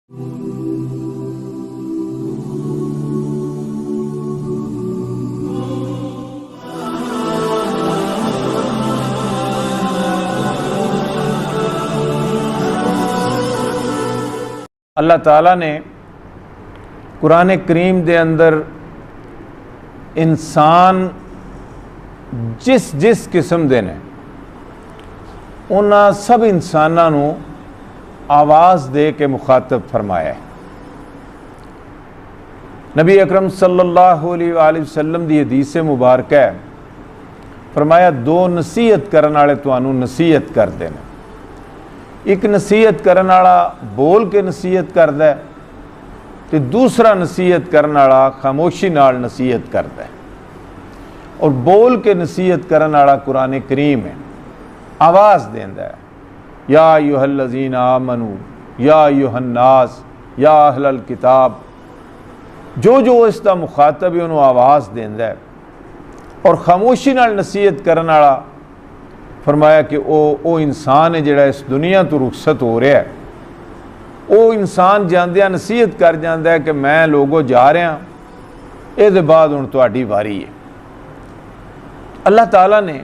अल्लाह ताला ने कुरान करीम दे अंदर इंसान जिस जिस किस्म दे ने उन्हां सब इंसानां नूं आवाज़ दे के मुखातब फरमाया है। नबी अकरम सल्लल्लाहु अलैहि वसल्लम दी हदीस मुबारक है, फरमाया दो नसीहत करने वाले तुहानूं नसीहत करते हैं। एक नसीहत करने वाला बोल के नसीहत करता है तो दूसरा नसीहत करने वाला खामोशी नाल नसीहत करता है। और बोल के नसीहत करने वाला कुरान करीम है, आवाज़ देंदा है, या अय्युहल्लज़ीना आमनू या अय्युहन्नास या अहलल किताब। जो जो इसका मुखातब है उन्होंने आवाज़ देंदा है। और खामोशी नाल नसीहत करने वाला फरमाया कि वो इंसान है जिहड़ा इस दुनिया तो रुखसत हो रहा है। वो इंसान जांदियां नसीहत कर जाता है कि मैं लोगों जा रहा, ये बाद हुण तुहाडी वारी है। अल्लाह ताला ने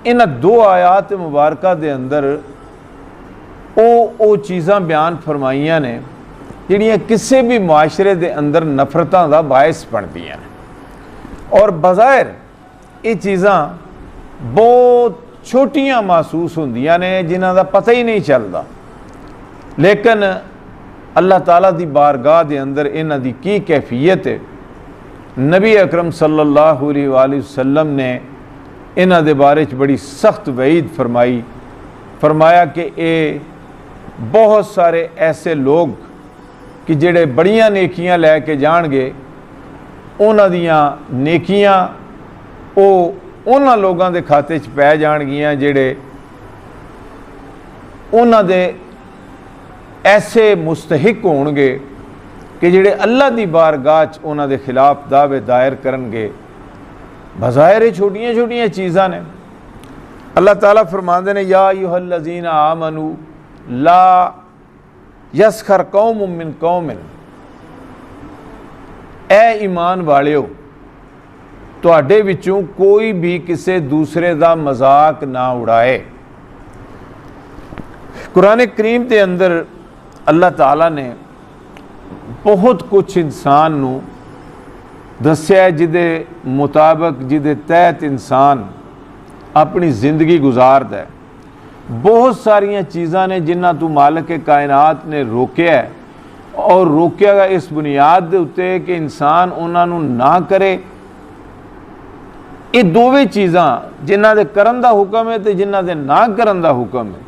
इन्हां दो आयात मुबारका दे अंदर वो चीज़ां बयान फरमाइयां ने जिहड़ियां किसी भी मुआशरे दे अंदर नफरतां दा बायस बनदियां ने। और बज़ाहिर ये चीज़ां बहुत छोटियां महसूस होंदियां ने जिन्हां दा पता ही नहीं चलता, लेकिन अल्लाह ताला दी बारगाह दे अंदर इन्हां दी की कैफियत है। नबी अकरम सल्लल्लाहु अलैहि वसल्लम ने इन्हां दे बारे च बड़ी सख्त वईद फरमाई। फरमाया कि ये बहुत सारे ऐसे लोग कि जिहड़े बड़ियां नेकियां लैके जाणगे, उन्हां दियां नेकियां वो उन्हां लोगों के खाते च पै जाणगियां जिहड़े उन्हां दे ऐसे मुस्तहिक होणगे कि जिहड़े अल्लाह दी बारगाह च उन्हां दे खिलाफ दावे दायर करनगे। बज़ाहिर छोटियां छोटियां चीज़ां ने। अल्लाह ताला फरमांदे ने, या अय्युहल्लज़ीना आमनू ला यसखर कौमुम मिन कौमिन। ए ईमान वालियो, तुहाडे विचों कोई भी किसी दूसरे का मजाक ना उड़ाए। कुरान करीम के अंदर अल्लाह ताला ने बहुत कुछ इंसान नू दस्या जिदे मुताबिक जिदे तहत इंसान अपनी ज़िंदगी गुजारदा है। बहुत सारिया चीज़ां ने जिन्हां तू मालिक कायनात ने रोकया है, और रोकया इस बुनियाद के उत्ते कि इंसान उन्हां नू ना करे। ये दोवें चीज़ां जिन्हां दे करन दा हुक्म है तो जिन्हां दे ना करन दा हुक्म है,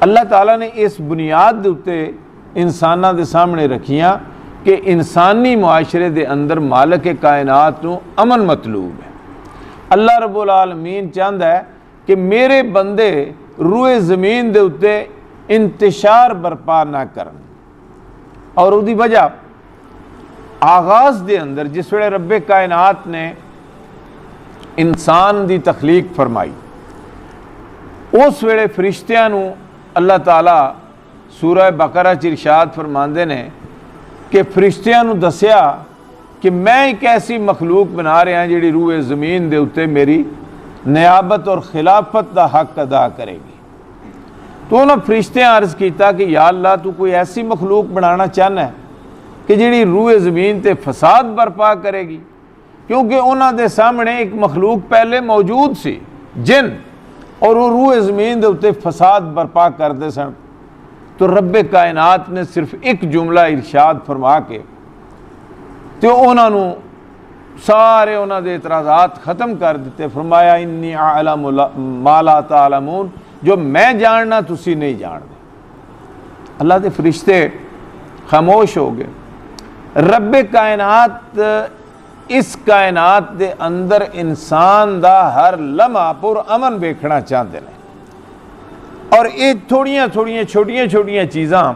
अल्लाह ताला ने इस बुनियाद के उत्ते इंसानां दे सामने रखियां कि इंसानी मुआशरे दे अंदर मालिक कायनात नू अमन मतलूब है। अल्लाह रब्बुल आलमीन चाहता है कि मेरे बंदे रूए ज़मीन दे उत्ते इंतशार बरपा ना करन। और उसकी वजह आगाज़ दे अंदर जिस वेले रब्बे कायनात ने इंसान की तखलीक फरमाई, उस वेले फरिश्तियां नू अल्लाह ताला सूरह बकरा च इरशाद फरमांदे ने कि फरिश्तियां नू दस्या कि मैं एक ऐसी मखलूक बना रहा जिहड़ी रूए ज़मीन दे उत्ते मेरी नियाबत और खिलाफत का हक अदा करेगी। तो उन्होंने फरिश्तियां अर्ज़ किया कि या अल्लाह तू कोई ऐसी मखलूक बनाना चाहना है कि जिहड़ी रूए ज़मीन ते फसाद बरपा करेगी, क्योंकि उन्होंने दे सामने एक मखलूक पहले मौजूद सी जिन, और वो रूए ज़मीन दे उत्ते फसाद बरपा करते सन। तो रब्बे कायनात ने सिर्फ एक जुमला इरशाद फरमा के तो उन्होंने सारे उन्होंने एतराज़ात ख़त्म कर दिते। फरमाया इन्नी अअलमु मा ला तालमून, जो मैं जानना तुसी नहीं जानते। अल्लाह के फरिश्ते खामोश हो गए। रब्बे कायनात इस कायनात के अंदर इंसान का हर लम्हा पुर अमन वेखना चाहते हैं। और ये थोड़ियां थोड़ियां छोटियां छोटियां चीज़ां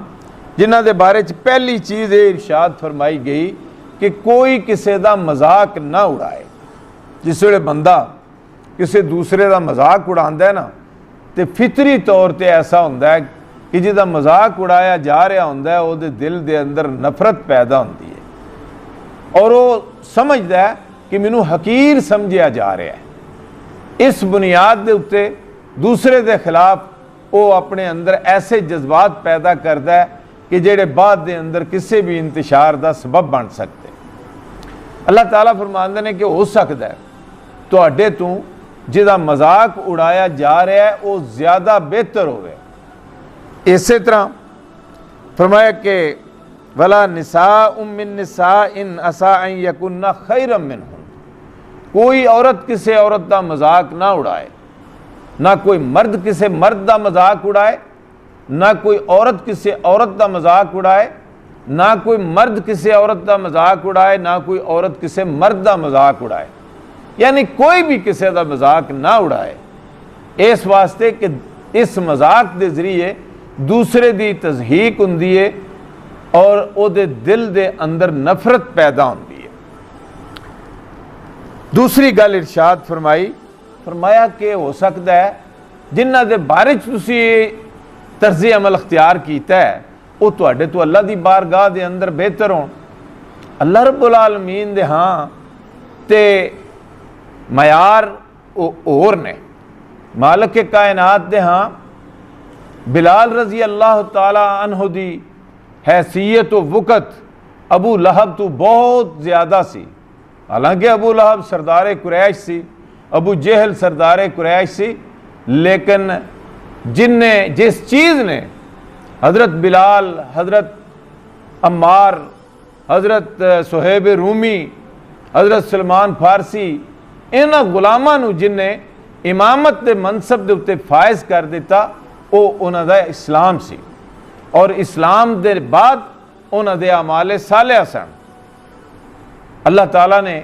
जिन्हां दे बारे च पहली चीज़ ये इरशाद फरमाई गई कि कोई किसी का मजाक ना उड़ाए। जिस वे बंदा किसी दूसरे का मजाक उड़ाता है ना, तो फितरी तौर पर ऐसा होंदा है कि जिहदा मजाक उड़ाया जा रहा हुंदा है उहदे दिल दे अंदर नफरत पैदा हुंदी है और वो समझदा है कि मैनू हकीर समझिया जा रहा है। इस बुनियाद के उत्ते दूसरे के खिलाफ वो अपने अंदर ऐसे जज्बात पैदा करता है कि जेड़े बाद के अंदर किसी भी इंतशार का सबब बन सकते। अल्लाह ताला फरमाते हैं कि हो सकता है तुहाडे तो जिहदा मजाक उड़ाया जा रहा है वो ज़्यादा बेहतर होवे। इस तरह फरमाया कि वला निसा मिन निसा इन असा अन यकुन्ना खैरम मिनहुन, कोई औरत किसी औरत का मजाक ना उड़ाए, ना कोई मर्द किसी मर्द का मजाक उड़ाए, ना कोई औरत किसी औरत का मजाक उड़ाए, ना कोई मर्द किसी औरत का मजाक उड़ाए, ना कोई औरत किसी मर्द का मजाक उड़ाए, यानी कोई भी किसी का मजाक ना उड़ाए, इस वास्ते कि इस मजाक के जरिए दूसरे की तज़हीक हुंदी है और उहदे दिल दे अंदर नफरत पैदा होती है। दूसरी गल इरशाद फरमाया कि हो सकता है जिन्हां दे बारे तुसी तर्ज़े अमल अख्तियार किया है वो तुहाडे तो अल्लाह की बारगाह के अंदर बेहतर हो। अल्लाह रब्बुल आलमीन दे हाँ ते मयार होर ने, मालिक के कायनात दे हाँ बिलाल रजी अल्लाह ताला अन्हु दी हैसियत व वक़्त अबू लहब तो बहुत ज़्यादा सी। हालांकि अबू लहब सरदार कुरैश सी, अबू जहल सरदार कुरैश सी, लेकिन जिस चीज़ ने हज़रत बिलाल, हज़रत अम्मार, हज़रत सुहेब रूमी, हज़रत सलमान फारसी इन्हां गुलामां जिन्हें इमामत के मनसब के उत्ते फायज़ कर दिता वो उन्हां दा इस्लाम सी और इस्लाम के बाद उन्हां दे अमाले सालिहा सन। अल्लाह ताला ने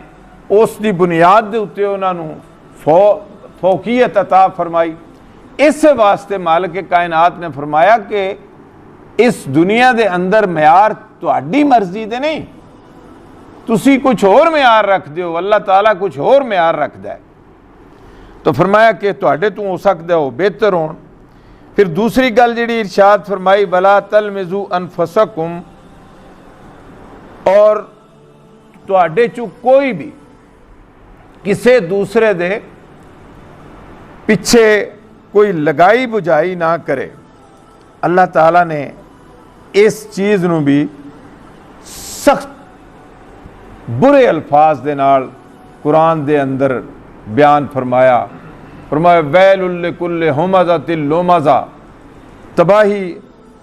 उस दी बुनियाद के उत्ते उन्हां नूं फौकियत अता फरमाई। इस वास्ते मालिक के कायनात ने फरमाया कि इस दुनिया के अंदर म्यार तुहाडी मर्जी दे नहीं, तुसी कुछ होर म्यार रखते हो, अल्लाह ताला कुछ होर म्यार रखता है। तो फरमाया कि तुहाडे तो हो सकता हो बेहतर हो। फिर दूसरी गल जिहड़ी इरशाद फरमाई वला तलमिजू अनफसकुम, और तुहाडे चों कोई भी किसी दूसरे दे पिछे कोई लगाई बुझाई ना करे। अल्लाह ताला ने इस चीज़ नूं भी सख्त बुरे अल्फाज दे नाल कुरान दे अंदर बयान फरमाया वैलुल लिकुल्लि हुमज़तिल लुमज़ा, तबाही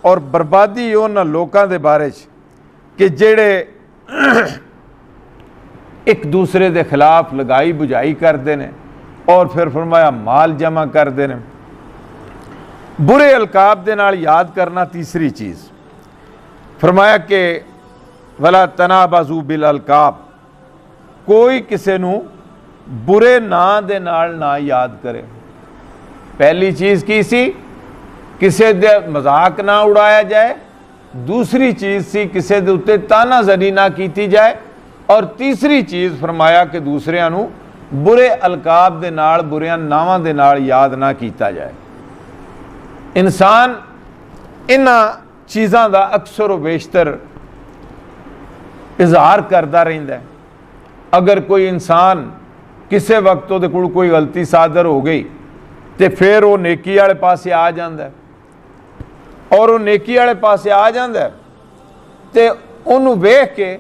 और बर्बादी उन्हां लोकां दे बारे च कि जेड़े एक दूसरे के खिलाफ लगाई बुझाई करते हैं और फिर फरमाया माल जमा करते हैं। बुरे अलकाब दे नाल याद करना तीसरी चीज़ फरमाया कि वला तनाबाजू बिल अलकाब, कोई किसी नूं बुरे नां दे नाल ना याद करे। पहली चीज़ की सी किसी दे मजाक ना उड़ाया जाए, दूसरी चीज़ सी किसी दे उत्ते तानाजनी ना की जाए, और तीसरी चीज़ फरमाया कि दूसरियां नूं बुरे अलकाब दे नाल बुरियां नावां दे नाल याद ना किया जाए। इंसान इन्हां चीज़ां दा अक्सर व बेशतर इजहार करता रहिंदा है। अगर कोई इंसान किसी वक्त उहदे कोल कोई गलती सादर हो गई तो फिर वो नेकी वाले पासे आ जाता है, और वो नेकी वाले पासे आ जाता है तो उन्होंने वेख के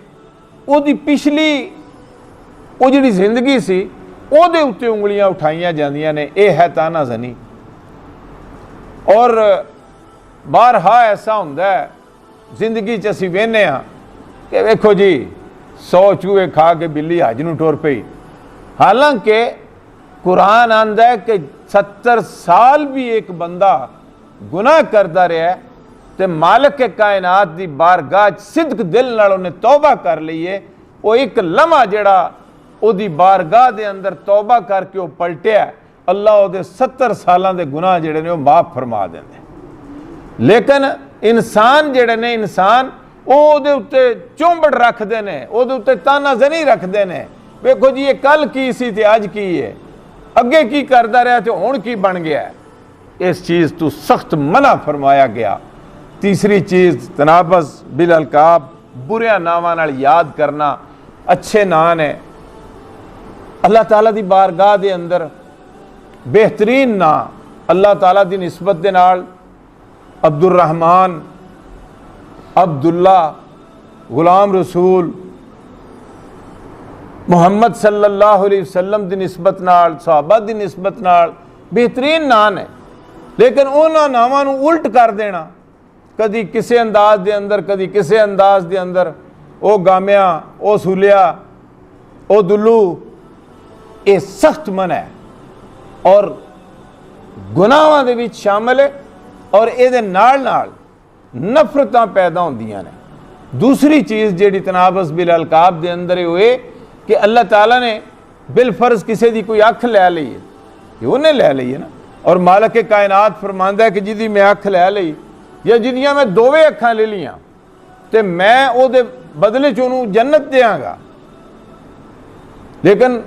उहदी पिछली वो जिहड़ी जिंदगी सी उहदे उत्ते उंगलियां उठाइयां जांदियां ने। यह है तानाज़नी। और बारहा ऐसा हुंदा है जिंदगी च असीं वेखने हाँ कि वेखो जी 100 चूहे खा के बिल्ली हज नूं टुर पई। हालांकि कुरान आंदा है कि 70 साल भी एक बंदा गुनाह करता रहा तो मालिक के कायनात की बारगाह सिद्क दिल नाल उन्हें तौबा कर ली है, वो एक लम्हा जिहड़ा उहदी बारगाह दे अंदर तौबा करके वो पलटिया, अल्लाह उहदे 70 सालों के गुनाह जिहड़े ने वो माफ़ फरमा देंदे। लेकिन इंसान जिहड़े ने इंसान उहदे उत्ते चुंबड़ रखते हैं, उहदे उत्ते तानाज़नी रखते हैं। वेखो जी ये कल की सी ते अज की है, अगे की करता रहा तो हुण की बन गया है। इस चीज़ तो सख्त मना फरमाया गया तीसरी चीज़ तनाबस बिल अलकाब, बुरे नावां नाल याद करना। अच्छे नां ने अल्लाह ताला दी बारगाह दे अंदर बेहतरीन नां अल्लाह ताला दी निस्बत दे नाल अब्दुर्रहमान, अब्दुल्ला, गुलाम रसूल, मुहम्मद सल्लल्लाहु अलैहि वसल्लम दी निस्बत नाल, सहाबा दी निस्बत नाल बेहतरीन नां ने। लेकिन उन्हां नावां नूं उल्ट कर देना, कदी किसी अंदाज दे अंदर, कदी किसी अंदाज दे अंदर, ओ गामिया, ओ सूलिया, ओ दुल्लू, ये सख्त मन है और गुनाहां दे विच शामिल है और इहदे नाल नाल नफरतां पैदा होंदियां ने। दूसरी चीज़ जिहड़ी तनाबस बिल अलकाब दे अंदर होए कि अल्लाह ताला ने बिल फर्ज किसी की कोई अख लै ली है, ये उन्हें लै ली है ना। और मालक के कायनात फरमांदा है कि जिहदी मैं अख लै ली या जिहदियां मैं दोवें अखां ले लियां तो मैं उहदे बदले च उहनूं जन्नत देंगा। लेकिन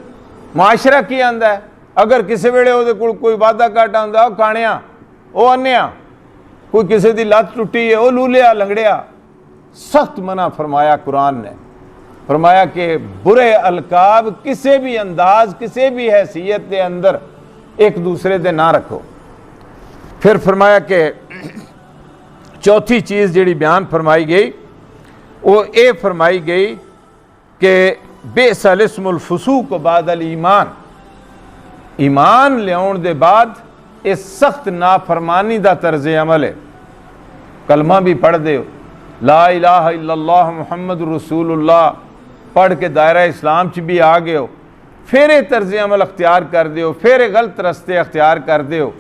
मुआशरा की आंदा है, अगर किसी वेले उहदे कोल कोई वादा घाटा आंदा, वो काणिया, वो अन्निया, कोई किसी की लत्त टुटी है, वो लूलिया लंगड़िया, सख्त मना फरमाया कुरान ने। फरमाया कि बुरे अलकाब किसी भी अंदाज, किसी भी हैसियत के अंदर एक दूसरे दे ना रखो। फिर फरमाया कि चौथी चीज़ जिहड़ी बयान फरमाई गई वो ये फरमाई गई कि बेसल इस्मुल फुसूक बादल ईमान, ईमान लियाउण दे बाद ये सख्त नाफरमानी दा तर्ज अमल है। कलमा भी पढ़ दे, ला इलाहा इल्लल्लाह मुहम्मद रसूलुल्लाह पढ़ के दायरा इस्लाम च भी आ गए हो, फिर ये तर्ज अमल अख्तियार कर दो, फिर गलत रस्ते अख्तियार कर दो।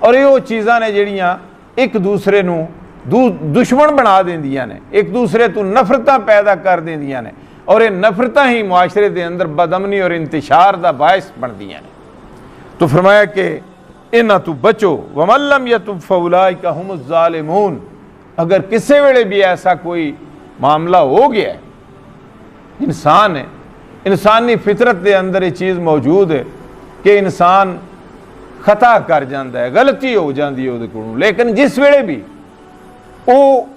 और ये चीज़ां ने जिहड़ियां एक दूसरे नूं दुश्मन बना देंदियां ने, एक दूसरे तो नफरतां पैदा कर देंदियां ने और ये नफरतां ही मुआशरे के अंदर बदअमनी और इंतशार का बायस बनदियां ने। तो फरमाया कि इन्हां तो बचो, वमल्लम यतुब फउलाइका हुमुज़ ज़ालिमून। अगर किसी वेले भी ऐसा कोई मामला हो गया है, इंसान है, इंसानी फितरत के अंदर ये चीज़ मौजूद है कि इंसान खता कर जाता है, गलती हो जाती है उहदे कोलों, लेकिन जिस वेले भी वो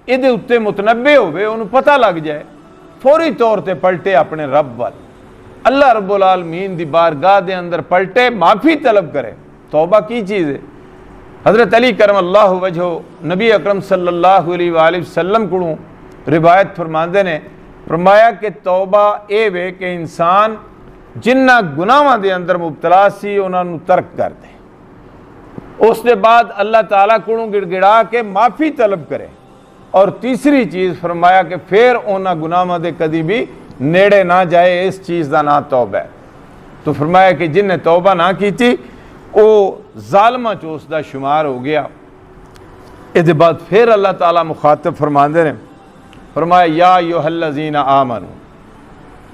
इहदे उत्ते मुतनब्बे होवे, उन्हें पता लग जाए, फौरी तौर पर पलटे अपने रब वाल, अल्लाह रब्बुल आलमीन दी बारगाह दे अंदर पलटे, माफ़ी तलब करे। तौबा की चीज़ है। हज़रत अली करम अल्लाह वजहो नबी अकरम सल्लल्लाहु अलैहि वसल्लम को रिवायत फरमाते ने, फरमाया कि तौबा ये वे कि इंसान जिन्ना गुनाहां दे अंदर मुबतला सी उन्होंने तर्क कर दे, उसके बाद अल्लाह ताला को गिड़गिड़ा के माफ़ी तलब करे। और तीसरी चीज़ फरमाया कि फिर उन्होंने गुनाहां दे कदी भी नेड़े ना जाए, इस चीज़ का ना तौबा है। तो फरमाया कि जिन्हें तौबा ना की थी वो जालमा च उसका शुमार हो गया। इसके बाद फिर अल्लाह ताला मुखातब फरमाते हैं, फरमाया या अय्युहल्लज़ीना आमनू,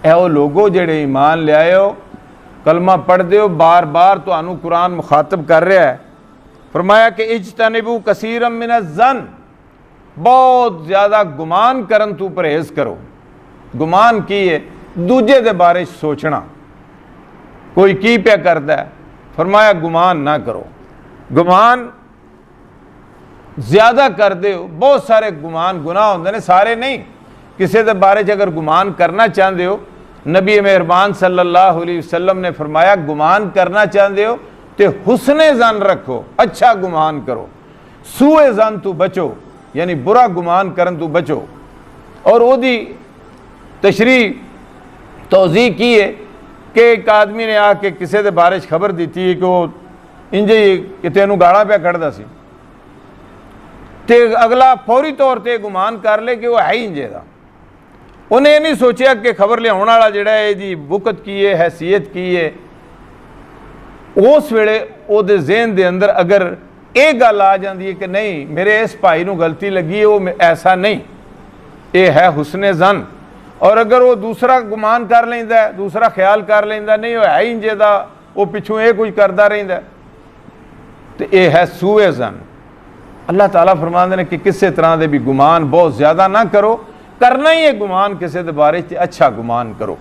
ए वो लोगो जेड़े ईमान लियाए हो, कलमा पढ़ दो, बार बार तो कुरान मुखातब कर रहा है। फरमाया कि इज्तनिबू कसीरम मिनज़्ज़न, बहुत ज़्यादा गुमान करन तू परहेज़ करो। गुमान की है, दूजे दे बारे सोचना, कोई की पे करता है, फरमाया गुमान ना करो। गुमान ज़्यादा कर दे, बहुत सारे गुमान गुनाह होंदे ने, सारे नहीं। किसी के बारे च अगर गुमान करना चाहते हो, नबी मेहरबान सल्लल्लाहु अलैहि वसल्लम ने फरमाया गुमान करना चाहते हो तो हुस्ने ज़न रखो, अच्छा गुमान करो, सूए ज़न तू बचो, यानी बुरा गुमान करन तू बचो। और ओदी तशरी तोज़ी की है कि एक आदमी ने आके किसी के बारे खबर दी थी कि वो इंज ही कि तेनू गाला पे कढ़दा सी, ते अगला फौरी तौर पर गुमान कर ले कि वह है ही इंजे दा। उन्हें नहीं सोचा कि खबर लियाउण वाला जिहड़ा है इसदी बुकत की है, हैसियत की है। उस वेले उहदे ज़हन दे अंदर अगर ये गल आ जाती है कि नहीं मेरे इस भाई नूं गलती लगी है, वो ऐसा नहीं, ये है हुस्ने ज़न। और अगर वो दूसरा गुमान कर लेंदा है, दूसरा ख्याल कर लेंदा नहीं वो है ही इंजे दा, वो पिछों ये कुछ करता रहिंदा, तो ये है सूए ज़न। अल्लाह ताला फरमाते हैं कि किसी तरह के भी गुमान बहुत ज़्यादा ना करो, करना ही है गुमान किसी के बारे में, अच्छा गुमान करो।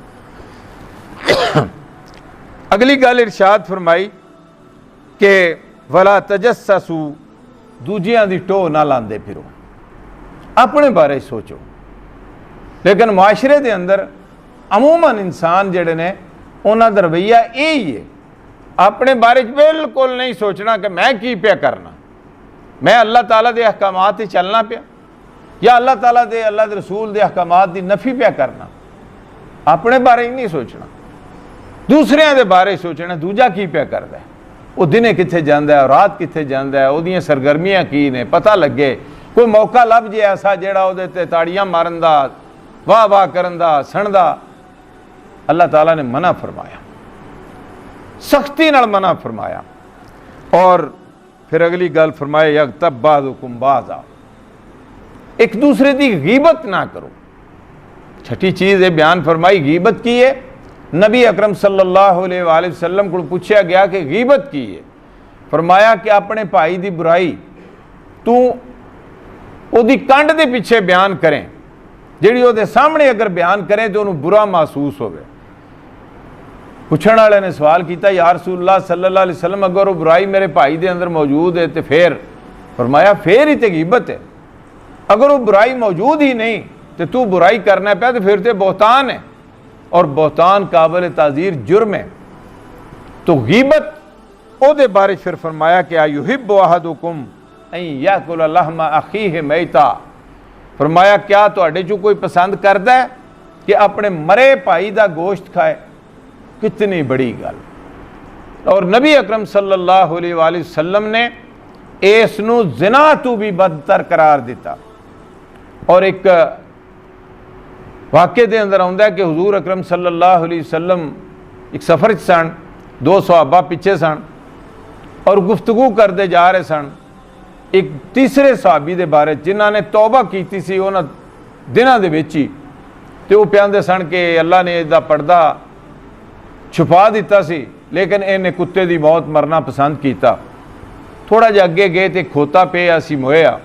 अगली गल इरशाद फरमाई कि वला तजस्ससू दूजियां दी टोह ना लांदे फिरो, अपने बारे सोचो। लेकिन मुआशरे दे अंदर अमूमन इंसान जिहड़े ने उन्हां दा रवैया यही है, अपने बारे बिल्कुल नहीं सोचना कि मैं की पिया करना, मैं अल्लाह ताला दे अहकामात ते चलना पिया या अल्लाह ताला दे अल्लाह दे रसूल दे अहकामात दी नफी पिया करना। अपने बारे ही नहीं सोचना, दूसरियां दे बारे सोचना, दूजा की पिया करदा है, वो दिने कित्थे जांदा है, रात कित्थे जांदा है, ओदियां सरगर्मियां की ने, पता लगे। कोई मौका लभ जे ऐसा जेड़ा ओदे ते ताड़ियां मारन दा, वाह वाह करन दा, हसण दा, अल्लाह ताला ने मना फरमाया, सख्ती नाल मना फरमाया। और फिर अगली गल फरमाए यगतब बाज़ुकुम बाज़ा, एक दूसरे की गीबत ना करो। छठी चीज़ है बयान फरमाई, गीबत की है। नबी अकरम सल्लल्लाहु अलैहि वसल्लम को पूछा गया कि गीबत की है, फरमाया कि अपने भाई की बुराई तू ओदी कंड के पिछे बयान करें, जिहड़ी ओदे सामने अगर बयान करें तो उन्हें बुरा महसूस होवे। पुछण वाले ने सवाल किया, या रसूलुल्लाह सल्लल्लाहु अलैहि वसल्लम अगर वो बुराई मेरे भाई के अंदर मौजूद है तो फिर? फरमाया फिर ही तो गीबत है। अगर वो बुराई मौजूद ही नहीं तो तू बुराई करना पाया तो फिर तो बहुतान है, और बहुतान काबिल ताज़ीर जुर्म है। तो गीबत ओदे बारे फिर फरमाया कि युहिब्बु अहदुकुम अन याकुल लहमा अखीहि मैता, फरमाया क्या तुहाडे चों कोई पसंद करदा है कि अपने मरे भाई का गोश्त खाए? कितनी बड़ी गल। और नबी अकरम सल्लल्लाहु अलैहि वसल्लम ने इस नूं ज़िना तू भी बदतर करार दिता। और एक वाक़े दे अंदर आउंदा है कि हुजूर अकरम सल्लल्लाहु अलैहि वसल्लम एक सफ़र सन, दो सहाबा पिछे सन और गुफ्तगू करते जा रहे सन एक तीसरे सहाबी के बारे जिन्हों ने तौबा की सी उन्होंने दिनों के विच ही, तो वो प्यादे सन कि अल्लाह ने इसका पर्दा छुपा दिता सी, लेकिन इन्हें कुत्ते की मौत मरना पसंद किया। थोड़ा जिहा अगे गए तो खोता पे सी मोया।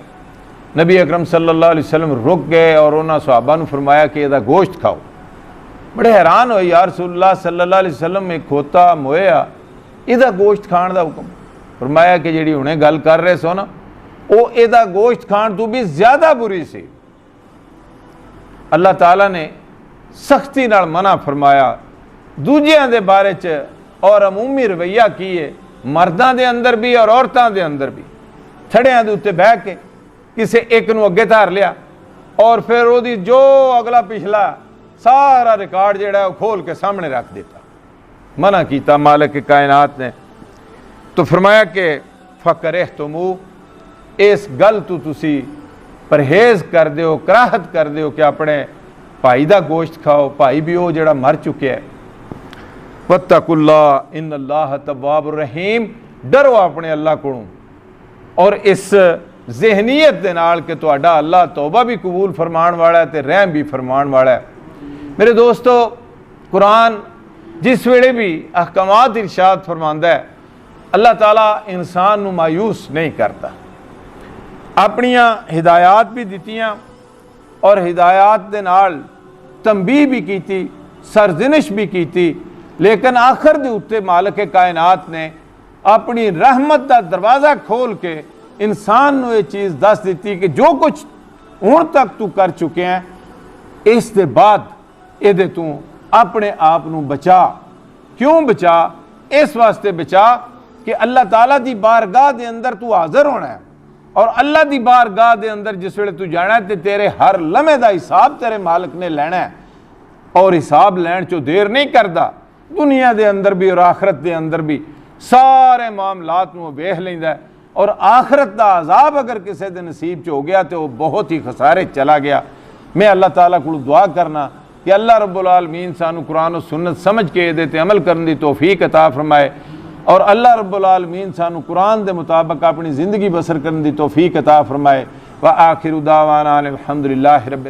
नबी अकरम सल्लल्लाहु अलैहि वसल्लम रुक गए और उन्होंने सहाबा नूं फरमाया कि इसका गोश्त खाओ। बड़े हैरान होए, या रसूलुल्लाह सल्लल्लाहु अलैहि वसल्लम में खोता मोया, इसका गोश्त खाण का हुक्म? फरमाया कि जिहड़ी हुणे गल कर रहे सो ना, वो इसका गोश्त खाण तो भी ज्यादा बुरी सी। अल्लाह ताला ने सख्ती नाल मना फरमाया दूजियां दे बारे च, और अमूमी रवैया की है मर्दां दे अंदर भी और औरतां दे अंदर भी। थड़ियां दे उत्ते बह के किसी एक नूं अगे धार लिया और फिर ओदी जो अगला पिछला सारा रिकॉर्ड जिहड़ा है खोल के सामने रख दिता। मना किया मालिक कायनात ने। तो फरमाया कि फकरहतुमू, इस गल तो तुसी परहेज कर दो, कराहत कर दो कि अपने भाई का गोश्त खाओ, भाई भी वो जिहड़ा मर चुके है। वत्तकुल्लाह इन्नल्लाह तव्वाबुर रहीम, डरो अपने अल्लाह को और इस जहनीयत दे नाल कि तुहाडा अल्लाह तौबा भी कबूल फरमान वाला है तो रहम भी फरमान वाला है। मेरे दोस्तों, कुरान जिस वेले भी अहकामात इरशाद फरमांदा है, अल्लाह ताला इंसान नूं मायूस नहीं करता। अपनियां हिदायत भी दित्तियां और हिदायत दे नाल तंबीह भी कीती, सरजनिश भी कीती, लेकिन आखिर दे उत्ते मालिक कायनात ने अपनी रहमत का दरवाज़ा खोल के इंसान नूं ये चीज़ दस दी कि जो कुछ हुण तक तू कर चुके हैं, इस दे बाद इहदे तू अपने आप नूं बचा। क्यों बचा? इस वास्ते बचा कि अल्लाह ताला दी बारगाह दे अंदर तू हाज़र होना है, और अल्लाह दी बारगाह दे अंदर जिस वेले तू जाना है तो तेरे हर लम्हे का हिसाब तेरे मालिक ने लेना है, और हिसाब लैण चो देर नहीं करता। दुनिया दे अंदर भी और आखरत दे अंदर भी सारे मामलात नूं वेख लैंदा है, और आखरत का अजाब अगर किसी के नसीब च हो गया तो वह बहुत ही खसारे चला गया। मैं अल्लाह ताला को दुआ करना कि अल्लाह रब्बुल आलमीन सानू कुरान और सुन्नत समझ के इहदे ते अमल करने की तौफीक अता फरमाए, और अल्लाह रब्बुल आलमीन सानू कुरान के मुताबिक अपनी ज़िंदगी बसर करने की तौफीक अता फरमाए। व आखिरु दावाना अल्हम्दुलिल्लाहि रब्बिल